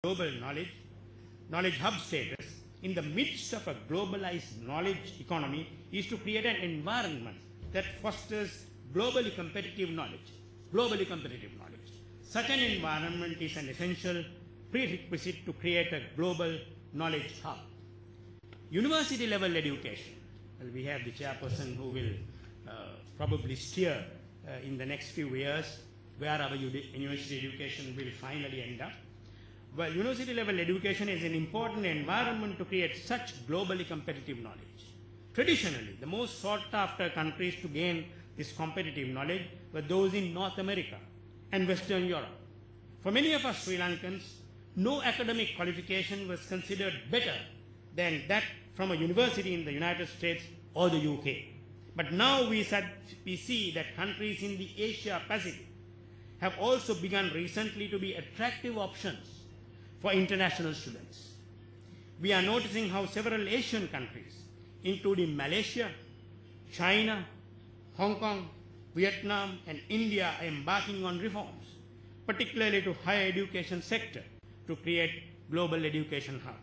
global knowledge hub status in the midst of a globalized knowledge economy is to create an environment that fosters globally competitive knowledge. Such an environment is an essential prerequisite to create a global knowledge hub. University level education. Well, we have the chairperson who will probably steer in the next few years where our university education will finally end up. Well, university level education is an important environment to create such globally competitive knowledge. Traditionally, the most sought after countries to gain this competitive knowledge were those in North America and Western Europe. For many of us Sri Lankans, no academic qualification was considered better than that from a university in the United States or the UK. But now we see that countries in the Asia Pacific have also begun recently to be attractive options for international students. We are noticing how several Asian countries, including Malaysia, China, Hong Kong, Vietnam, and India, are embarking on reforms, particularly to higher education sector, to create global education hub.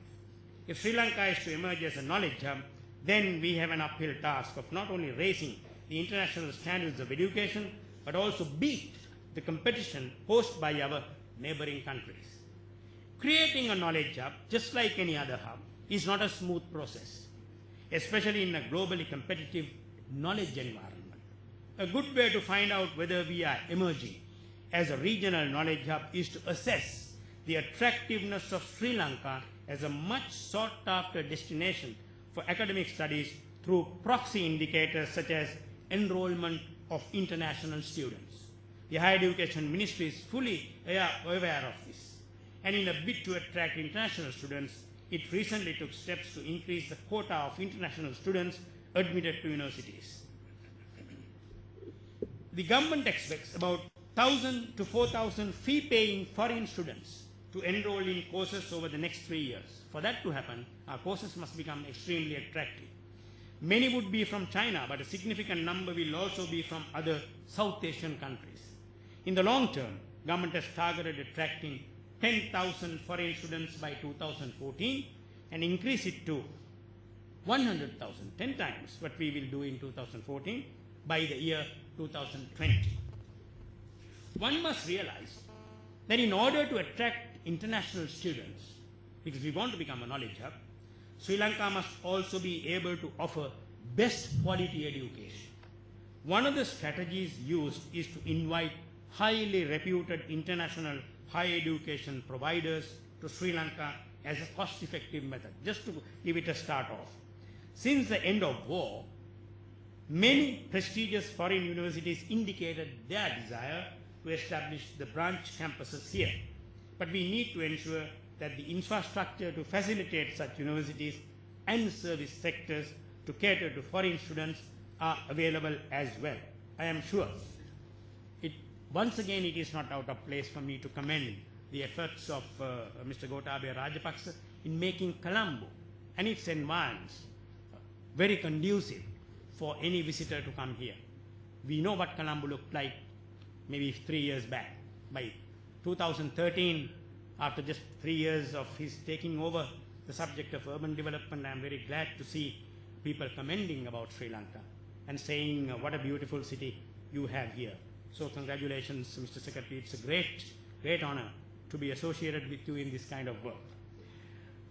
If Sri Lanka is to emerge as a knowledge hub, then we have an uphill task of not only raising the international standards of education, but also beat the competition posed by our neighboring countries. Creating a knowledge hub, just like any other hub, is not a smooth process, especially in a globally competitive knowledge environment. A good way to find out whether we are emerging as a regional knowledge hub is to assess the attractiveness of Sri Lanka as a much sought after destination for academic studies through proxy indicators such as enrollment of international students. The Higher Education Ministry is fully aware of this. And in a bid to attract international students, it recently took steps to increase the quota of international students admitted to universities. The government expects about 1,000 to 4,000 fee-paying foreign students to enroll in courses over the next 3 years. For that to happen, our courses must become extremely attractive. Many would be from China, but a significant number will also be from other South Asian countries. In the long term, government has targeted attracting 10,000 foreign students by 2014 and increase it to 100,000, 10 times what we will do in 2014 by the year 2020. One must realize that in order to attract international students, because we want to become a knowledge hub, Sri Lanka must also be able to offer best quality education. One of the strategies used is to invite highly reputed international higher education providers to Sri Lanka as a cost-effective method, just to give it a start off. Since the end of war, many prestigious foreign universities indicated their desire to establish the branch campuses here. But we need to ensure that the infrastructure to facilitate such universities and service sectors to cater to foreign students are available as well. I am sure once again, it is not out of place for me to commend the efforts of Mr. Gotabaya Rajapaksa in making Colombo and its environs very conducive for any visitor to come here. We know what Colombo looked like maybe 3 years back. By 2013, after just 3 years of his taking over the subject of urban development, I am very glad to see people commending about Sri Lanka and saying what a beautiful city you have here. So congratulations, Mr. Secretary. It's a great honor to be associated with you in this kind of work.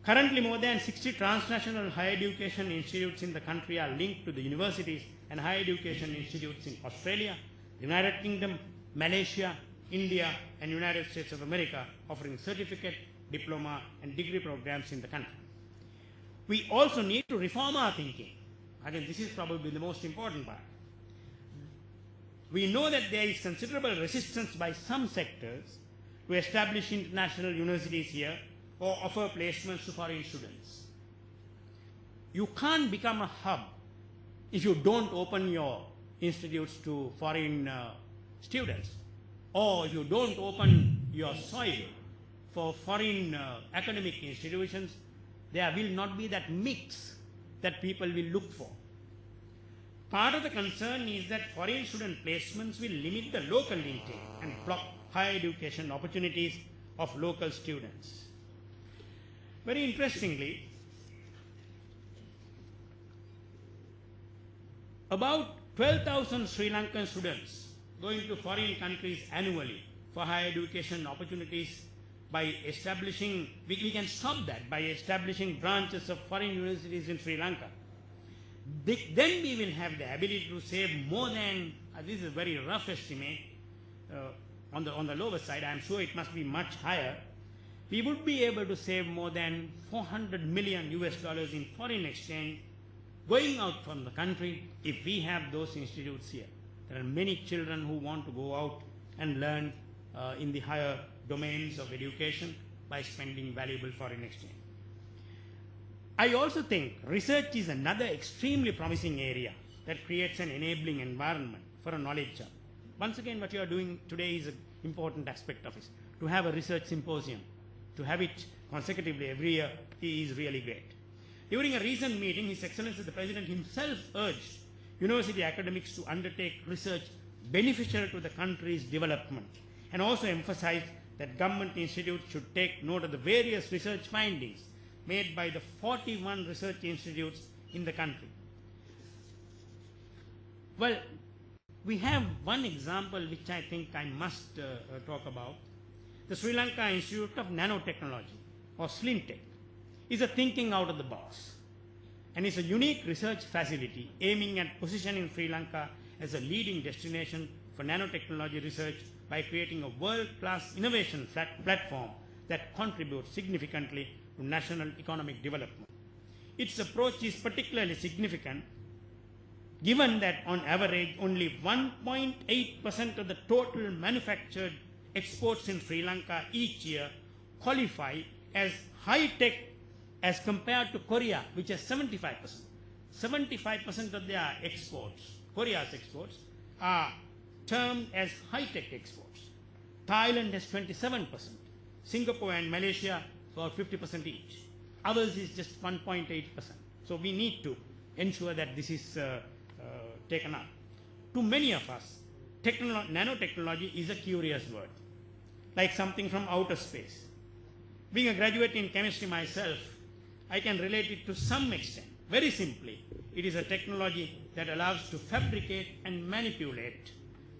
Currently, more than 60 transnational higher education institutes in the country are linked to the universities and higher education institutes in Australia, United Kingdom, Malaysia, India, and United States of America, offering certificate, diploma, and degree programs in the country. We also need to reform our thinking. I think this is probably the most important part. We know that there is considerable resistance by some sectors to establish international universities here or offer placements to foreign students. You can't become a hub if you don't open your institutes to foreign students, or if you don't open your soil for foreign academic institutions. There will not be that mix that people will look for. Part of the concern is that foreign student placements will limit the local intake and block higher education opportunities of local students. Very interestingly, about 12,000 Sri Lankan students go into foreign countries annually for higher education opportunities by establishing, we can stop that by establishing branches of foreign universities in Sri Lanka. Then we will have the ability to save more than, this is a very rough estimate, on the lower side, I am sure it must be much higher. We would be able to save more than 400 million US dollars in foreign exchange going out from the country if we have those institutes here. There are many children who want to go out and learn in the higher domains of education by spending valuable foreign exchange. I also think research is another extremely promising area that creates an enabling environment for a knowledge hub. Once again, what you are doing today is an important aspect of it. To have a research symposium, to have it consecutively every year is really great. During a recent meeting, His Excellency the President himself urged university academics to undertake research beneficial to the country's development, and also emphasized that government institutes should take note of the various research findings made by the 41 research institutes in the country. Well, we have one example which I think I must talk about. The Sri Lanka Institute of Nanotechnology, or SLINTech, is a thinking out of the box and is a unique research facility aiming at positioning Sri Lanka as a leading destination for nanotechnology research by creating a world-class innovation platform that contributes significantly to national economic development. Its approach is particularly significant given that on average only 1.8% of the total manufactured exports in Sri Lanka each year qualify as high-tech as compared to Korea, which has 75%. 75% of their exports, Korea's exports, are termed as high-tech exports. Thailand has 27%. Singapore and Malaysia about 50% each. Others is just 1.8%. So we need to ensure that this is taken up. To many of us, nanotechnology is a curious word, like something from outer space. Being a graduate in chemistry myself, I can relate it to some extent. Very simply, it is a technology that allows to fabricate and manipulate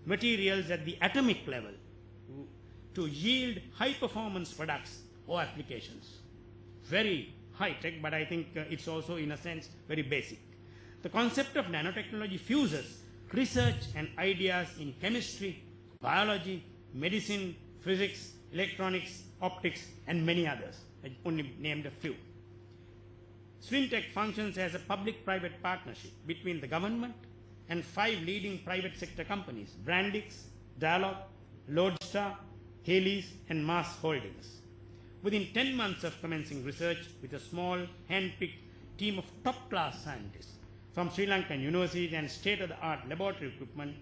materials at the atomic level to yield high-performance products or applications. Very high-tech, but I think it's also, in a sense, very basic. The concept of nanotechnology fuses research and ideas in chemistry, biology, medicine, physics, electronics, optics, and many others. I only named a few. SLINTech functions as a public-private partnership between the government and 5 leading private sector companies: Brandix, Dialog, Lodestar, Hales, and Mars Holdings. Within 10 months of commencing research with a small, hand-picked team of top-class scientists from Sri Lankan universities and state-of-the-art laboratory equipment,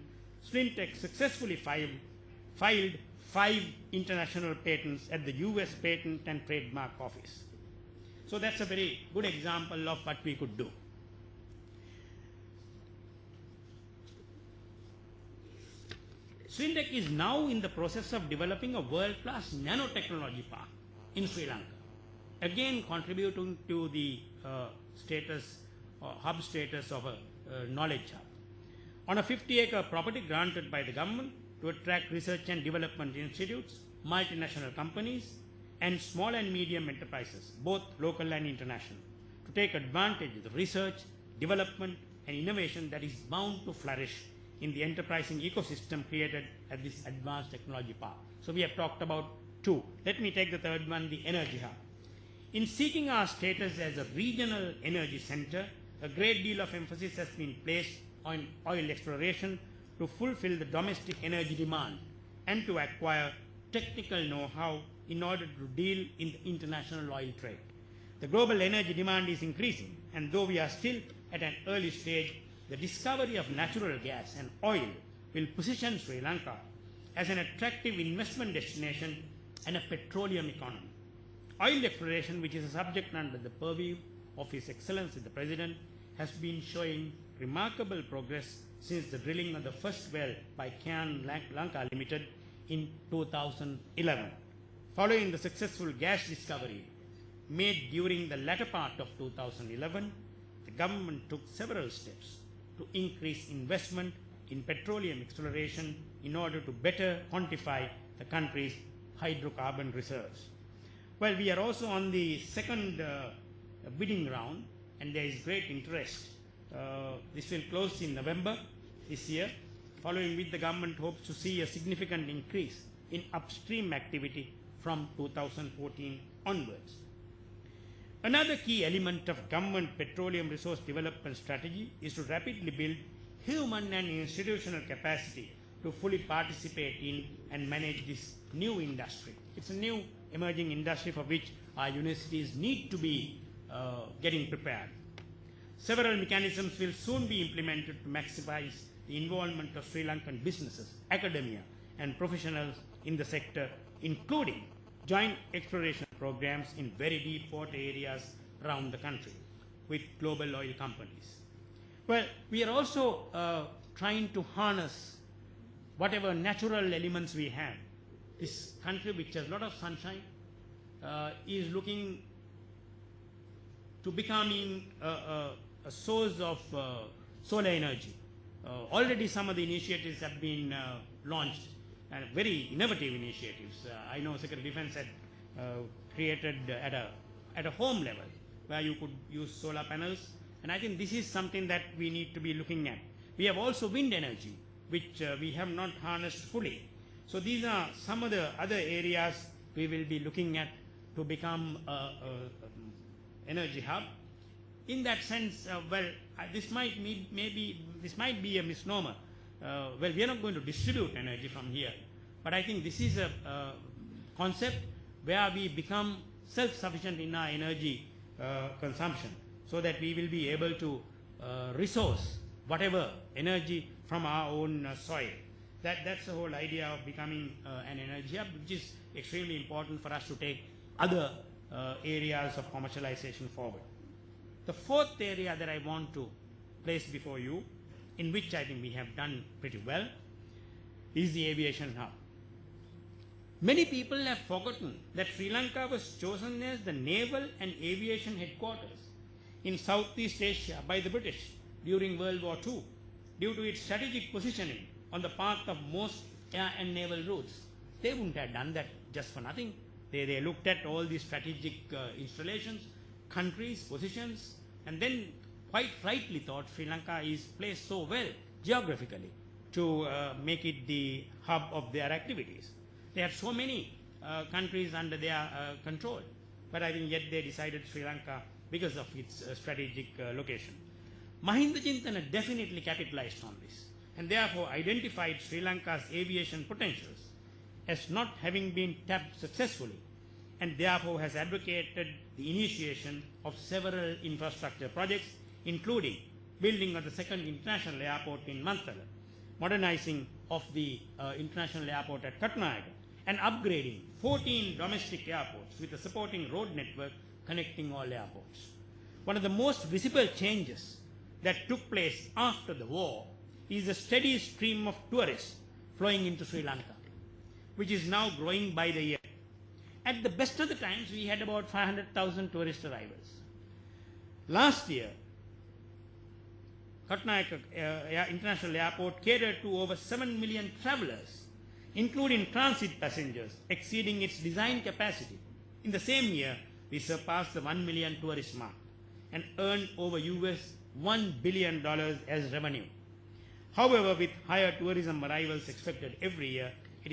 SLINTech successfully filed 5 international patents at the US Patent and Trademark Office. So that's a very good example of what we could do. SLINTech is now in the process of developing a world-class nanotechnology park in Sri Lanka, again contributing to the status or hub status of a knowledge hub. On a 50-acre property granted by the government to attract research and development institutes, multinational companies, and small and medium enterprises, both local and international, to take advantage of the research, development, and innovation that is bound to flourish in the enterprising ecosystem created at this advanced technology park. So we have talked about 2. Let me take the third one, the energy hub. In seeking our status as a regional energy center, a great deal of emphasis has been placed on oil exploration to fulfill the domestic energy demand and to acquire technical know-how in order to deal in the international oil trade. The global energy demand is increasing, and though we are still at an early stage, the discovery of natural gas and oil will position Sri Lanka as an attractive investment destination and a petroleum economy. Oil exploration, which is a subject under the purview of His Excellency the President, has been showing remarkable progress since the drilling of the first well by Cairn Lanka Limited in 2011. Following the successful gas discovery made during the latter part of 2011, the government took several steps to increase investment in petroleum exploration in order to better quantify the country's hydrocarbon reserves. Well, we are also on the second bidding round, and there is great interest. This will close in November this year, following which the government hopes to see a significant increase in upstream activity from 2014 onwards. Another key element of government petroleum resource development strategy is to rapidly build human and institutional capacity to fully participate in and manage this new industry. It's a new emerging industry for which our universities need to be getting prepared. Several mechanisms will soon be implemented to maximize the involvement of Sri Lankan businesses, academia, and professionals in the sector, including joint exploration programs in very deep water areas around the country with global oil companies. Well, we are also trying to harness whatever natural elements we have. This country, which has a lot of sunshine, is looking to becoming a source of solar energy. Already some of the initiatives have been launched, and very innovative initiatives. I know Secretary of Defense had created at a home level where you could use solar panels, and I think this is something that we need to be looking at. We have also wind energy, which we have not harnessed fully. So these are some of the other areas we will be looking at to become energy hub. In that sense, this might be a misnomer. Well, we are not going to distribute energy from here, but I think this is a concept where we become self-sufficient in our energy consumption, so that we will be able to resource whatever energy from our own soil. That's the whole idea of becoming an energy hub, which is extremely important for us to take other areas of commercialization forward. The fourth area that I want to place before you, in which I think we have done pretty well, is the aviation hub. Many people have forgotten that Sri Lanka was chosen as the naval and aviation headquarters in Southeast Asia by the British during World War II, due to its strategic positioning on the path of most air and naval routes. They wouldn't have done that just for nothing. They looked at all these strategic installations, countries, positions, and then quite rightly thought Sri Lanka is placed so well geographically to make it the hub of their activities. They have so many countries under their control, but I think yet they decided Sri Lanka because of its strategic location. Mahinda Chintana definitely capitalized on this, and therefore identified Sri Lanka's aviation potentials as not having been tapped successfully, and therefore has advocated the initiation of several infrastructure projects, including building of the second international airport in Mantala, modernizing of the international airport at Katnayaka, and upgrading 14 domestic airports with a supporting road network connecting all airports. One of the most visible changes that took place after the war is a steady stream of tourists flowing into Sri Lanka, which is now growing by the year. At the best of the times, we had about 500,000 tourist arrivals. Last year, Katnayaka International Airport catered to over 7 million travelers, including transit passengers, exceeding its design capacity. In the same year, we surpassed the 1 million tourist mark and earned over $1 billion as revenue. However, with higher tourism arrivals expected every year,